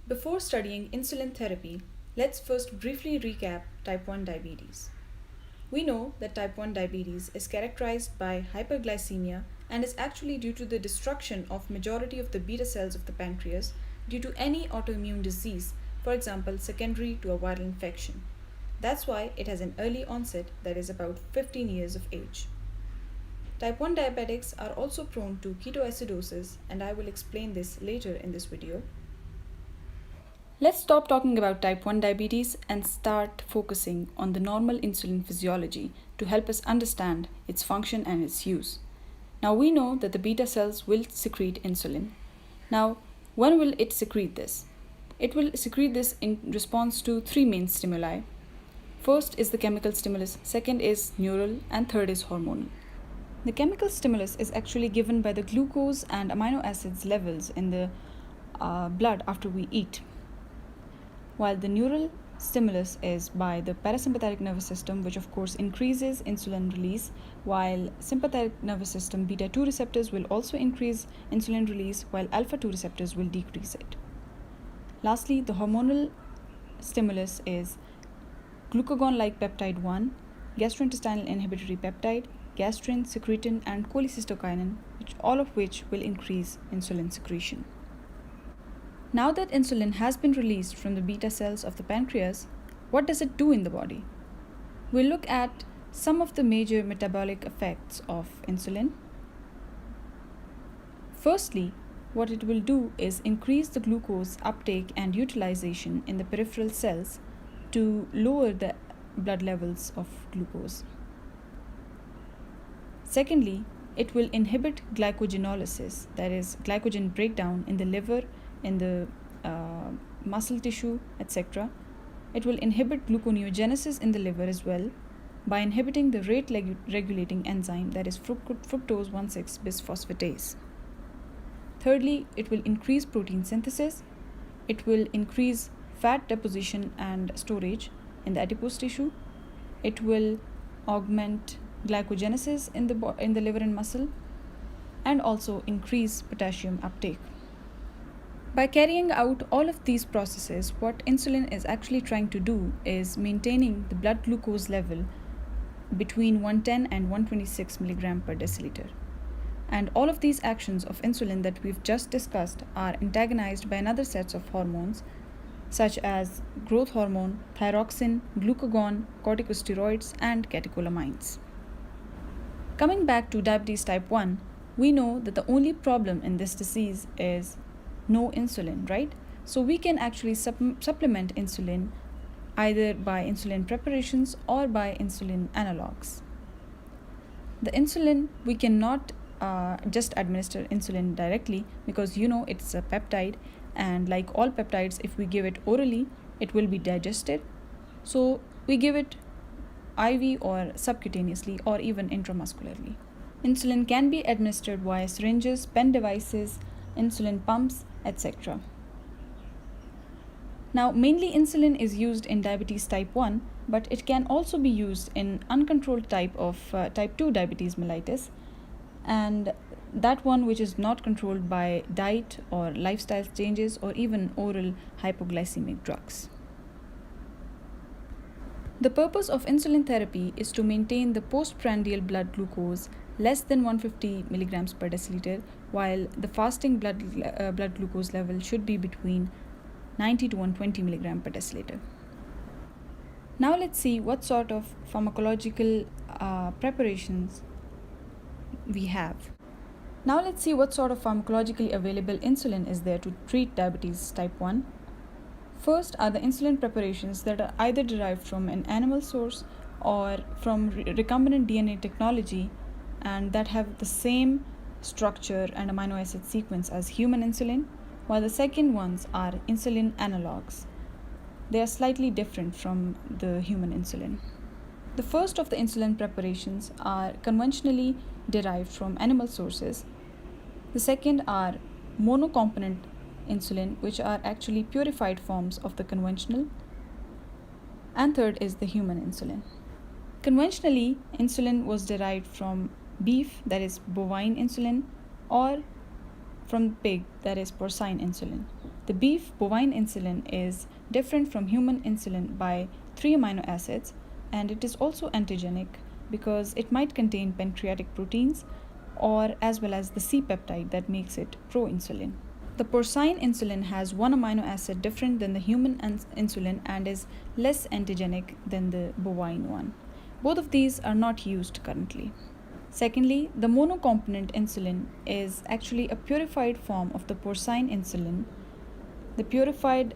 Before studying insulin therapy, let's first briefly recap type 1 diabetes. We know that type 1 diabetes is characterized by hyperglycemia and is actually due to the destruction of majority of the beta cells of the pancreas due to any autoimmune disease, for example, secondary to a viral infection. That's why it has an early onset that is about 15 years of age. Type 1 diabetics are also prone to ketoacidosis, and I will explain this later in this video. Let's stop talking about type 1 diabetes and start focusing on the normal insulin physiology to help us understand its function and its use. Now we know that the beta cells will secrete insulin. Now, when will it secrete this? It will secrete this in response to three main stimuli. First is the chemical stimulus, second is neural, and third is hormonal. The chemical stimulus is actually given by the glucose and amino acids levels in the blood after we eat, while the neural stimulus is by the parasympathetic nervous system, which of course increases insulin release, while sympathetic nervous system beta 2 receptors will also increase insulin release, while alpha 2 receptors will decrease it. Lastly, the hormonal stimulus is glucagon-like peptide 1, gastrointestinal inhibitory peptide, gastrin, secretin, and cholecystokinin, all of which will increase insulin secretion. Now that insulin has been released from the beta cells of the pancreas, what does it do in the body? We'll look at some of the major metabolic effects of insulin. Firstly, what it will do is increase the glucose uptake and utilization in the peripheral cells to lower the blood levels of glucose. Secondly, it will inhibit glycogenolysis, that is, glycogen breakdown in the liver, in the muscle tissue, etc. It will inhibit gluconeogenesis in the liver as well by inhibiting the rate regulating enzyme, that is fructose 1,6 bisphosphatase. Thirdly, it will increase protein synthesis. It will increase fat deposition and storage in the adipose tissue. It will augment glycogenesis in the liver and muscle, and also increase potassium uptake. By carrying out all of these processes, what insulin is actually trying to do is maintaining the blood glucose level between 110 and 126 mg per deciliter. And all of these actions of insulin that we've just discussed are antagonized by another sets of hormones such as growth hormone, thyroxine, glucagon, corticosteroids, and catecholamines. Coming back to diabetes type 1, we know that the only problem in this disease is no insulin, right? So we can actually supplement insulin either by insulin preparations or by insulin analogs. The insulin, we cannot just administer insulin directly because it's a peptide, and like all peptides, if we give it orally, it will be digested. So we give it IV or subcutaneously or even intramuscularly. Insulin can be administered via syringes, pen devices, insulin pumps, etc. Now, mainly insulin is used in diabetes type 1, but it can also be used in uncontrolled type of type 2 diabetes mellitus, and that one which is not controlled by diet or lifestyle changes or even oral hypoglycemic drugs. The purpose of insulin therapy is to maintain the postprandial blood glucose less than 150 milligrams per deciliter, while the fasting blood glucose level should be between 90 to 120 milligram per deciliter. Now let's see what sort of pharmacological preparations we have. Now let's see what sort of pharmacologically available insulin is there to treat diabetes type 1. First are the insulin preparations that are either derived from an animal source or from recombinant DNA technology, and that have the same structure and amino acid sequence as human insulin, while the second ones are insulin analogs. They are slightly different from the human insulin. The first of the insulin preparations are conventionally derived from animal sources. The second are monocomponent insulin, which are actually purified forms of the conventional. And third is the human insulin. Conventionally, insulin was derived from beef, that is bovine insulin, or from pig, that is porcine insulin. The beef bovine insulin is different from human insulin by 3 amino acids, and it is also antigenic because it might contain pancreatic proteins or as well as the C peptide that makes it proinsulin. The porcine insulin has one amino acid different than the human insulin and is less antigenic than the bovine one. Both of these are not used currently. Secondly, the monocomponent insulin is actually a purified form of the porcine insulin. The purified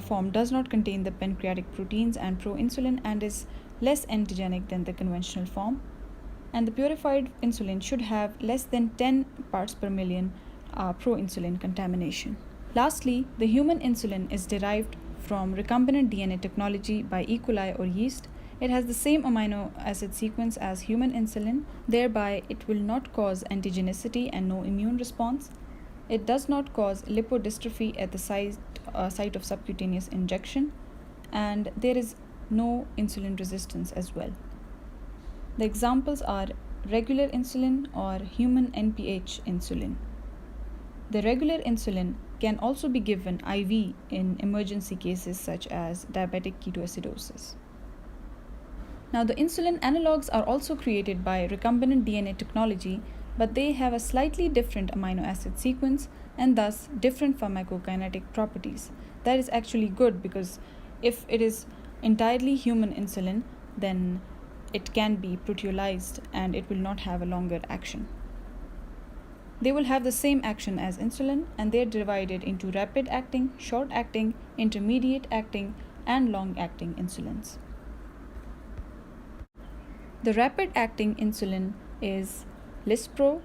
form does not contain the pancreatic proteins and proinsulin and is less antigenic than the conventional form. And the purified insulin should have less than 10 parts per million proinsulin contamination. Lastly, the human insulin is derived from recombinant DNA technology by E. coli or yeast. It has the same amino acid sequence as human insulin, thereby it will not cause antigenicity and no immune response. It does not cause lipodystrophy at the site of subcutaneous injection, and there is no insulin resistance as well. The examples are regular insulin or human NPH insulin. The regular insulin can also be given IV in emergency cases such as diabetic ketoacidosis. Now, the insulin analogs are also created by recombinant DNA technology, but they have a slightly different amino acid sequence and thus different pharmacokinetic properties. That is actually good because if it is entirely human insulin, then it can be proteolyzed and it will not have a longer action. They will have the same action as insulin, and they are divided into rapid acting, short acting, intermediate acting, and long acting insulins. The rapid acting insulin is Lispro.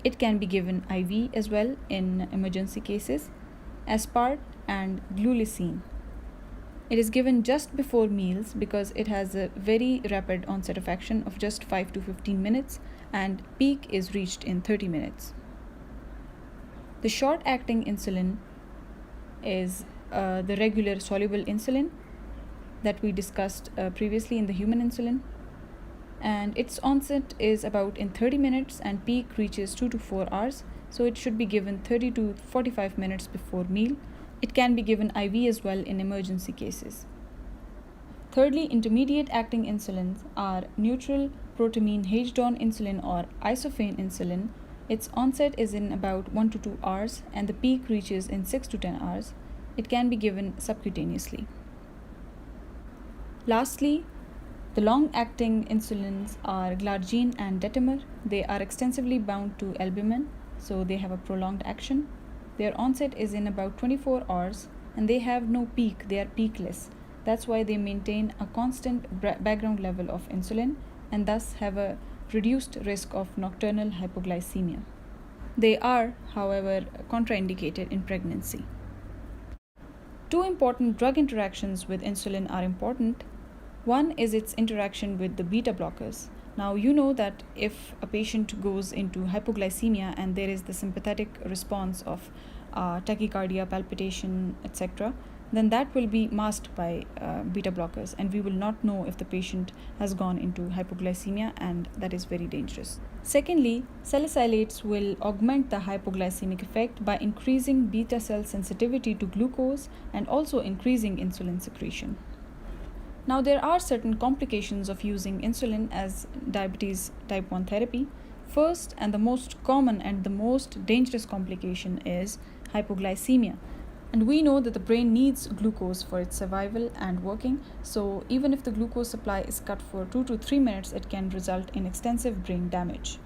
It can be given IV as well in emergency cases, Aspart and Glulicine. It is given just before meals because it has a very rapid onset of action of just 5 to 15 minutes and peak is reached in 30 minutes. The short acting insulin is the regular soluble insulin that we discussed previously in the human insulin, and its onset is about in 30 minutes and peak reaches 2 to 4 hours, so it should be given 30 to 45 minutes before meal. It can be given IV as well in emergency cases. Thirdly, intermediate acting insulins are neutral protamine H-DON insulin or isophane insulin. Its onset is in about 1 to 2 hours and the peak reaches in 6 to 10 hours. It can be given subcutaneously. Lastly, the long-acting insulins are glargine and detamers. They are extensively bound to albumin, so they have a prolonged action. Their onset is in about 24 hours and they have no peak, they are peakless. That's why they maintain a constant background level of insulin and thus have a reduced risk of nocturnal hypoglycemia. They are, however, contraindicated in pregnancy. Two important drug interactions with insulin are important. One is its interaction with the beta blockers. Now, you know that if a patient goes into hypoglycemia and there is the sympathetic response of tachycardia, palpitation, etc., then that will be masked by beta blockers, and we will not know if the patient has gone into hypoglycemia, and that is very dangerous. Secondly, salicylates will augment the hypoglycemic effect by increasing beta cell sensitivity to glucose and also increasing insulin secretion. Now, there are certain complications of using insulin as diabetes type 1 therapy. First, and the most common and the most dangerous complication is hypoglycemia. And we know that the brain needs glucose for its survival and working, so even if the glucose supply is cut for 2 to 3 minutes, it can result in extensive brain damage.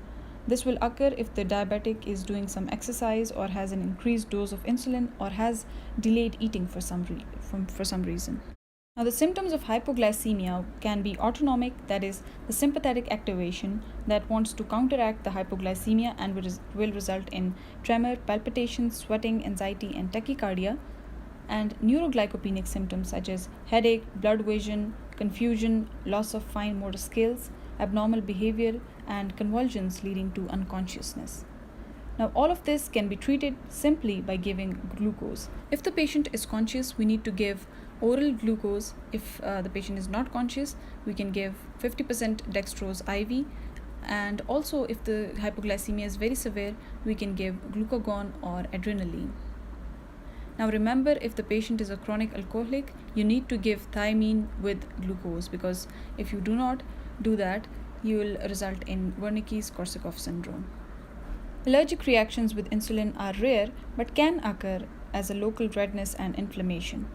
This will occur if the diabetic is doing some exercise or has an increased dose of insulin or has delayed eating for some reason. Now, the symptoms of hypoglycemia can be autonomic, that is, the sympathetic activation that wants to counteract the hypoglycemia and will result in tremor, palpitations, sweating, anxiety, and tachycardia, and neuroglycopenic symptoms such as headache, blurred vision, confusion, loss of fine motor skills, abnormal behavior, and convulsions leading to unconsciousness. Now, all of this can be treated simply by giving glucose. If the patient is conscious, we need to give oral glucose. If the patient is not conscious, we can give 50% dextrose IV. And also, if the hypoglycemia is very severe, we can give glucagon or adrenaline. Now remember, if the patient is a chronic alcoholic, you need to give thiamine with glucose, because if you do not do that, you will result in Wernicke's-Korsakoff syndrome. Allergic reactions with insulin are rare but can occur as a local redness and inflammation.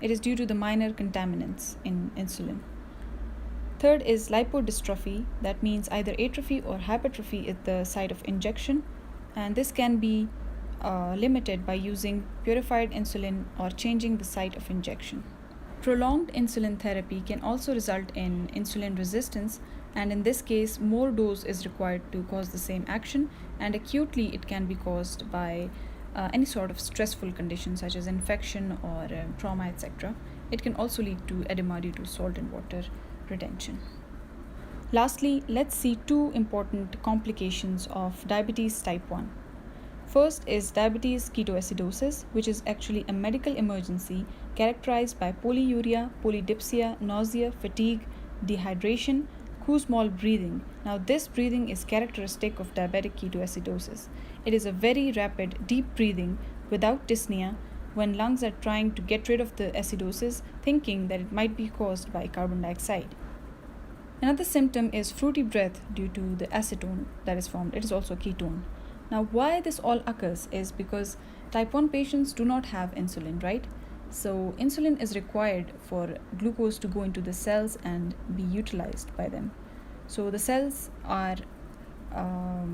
It is due to the minor contaminants in insulin. Third is lipodystrophy, that means either atrophy or hypertrophy at the site of injection, and this can be limited by using purified insulin or changing the site of injection. Prolonged insulin therapy can also result in insulin resistance, and in this case, more dose is required to cause the same action, and acutely it can be caused by any sort of stressful condition such as infection or trauma, etc. It can also lead to edema due to salt and water retention. Lastly, let's see two important complications of diabetes type 1. First is diabetes ketoacidosis, which is actually a medical emergency characterized by polyuria, polydipsia, nausea, fatigue, dehydration, Kussmaul breathing. Now, this breathing is characteristic of diabetic ketoacidosis. It is a very rapid, deep breathing without dyspnea when lungs are trying to get rid of the acidosis, thinking that it might be caused by carbon dioxide. Another symptom is fruity breath due to the acetone that is formed. It is also a ketone. Now, why this all occurs is because type 1 patients do not have insulin, right? So, insulin is required for glucose to go into the cells and be utilized by them. So, the cells are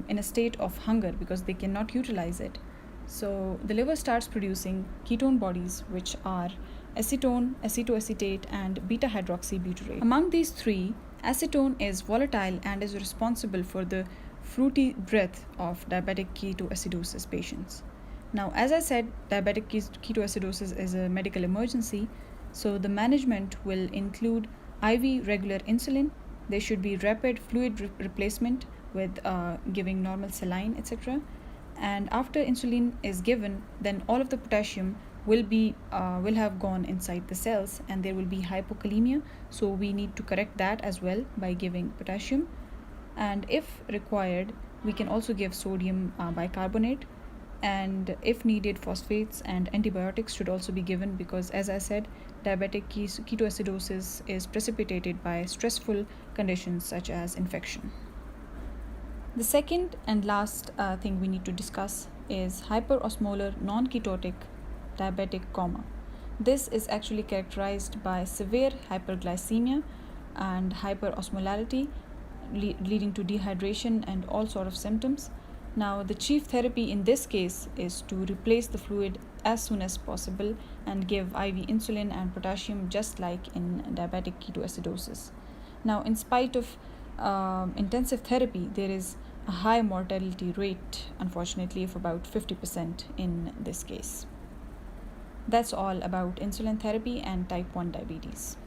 in a state of hunger because they cannot utilize it. So, the liver starts producing ketone bodies, which are acetone, acetoacetate, and beta hydroxybutyrate. Among these three, acetone is volatile and is responsible for the fruity breath of diabetic ketoacidosis patients. Now, as I said, diabetic ketoacidosis is a medical emergency, so the management will include IV regular insulin. There should be rapid fluid replacement with giving normal saline, etc. And after insulin is given, then all of the potassium will have gone inside the cells, and there will be hypokalemia. So we need to correct that as well by giving potassium. And if required, we can also give sodium bicarbonate, and if needed, phosphates and antibiotics should also be given, because as I said, diabetic ketoacidosis is precipitated by stressful conditions such as infection. The second and last thing we need to discuss is hyperosmolar non-ketotic diabetic coma. This is actually characterized by severe hyperglycemia and hyperosmolarity, leading to dehydration and all sort of symptoms. Now, the chief therapy in this case is to replace the fluid as soon as possible and give IV insulin and potassium, just like in diabetic ketoacidosis. Now, in spite of intensive therapy, there is a high mortality rate, unfortunately, of about 50% in this case. That's all about insulin therapy and type 1 diabetes.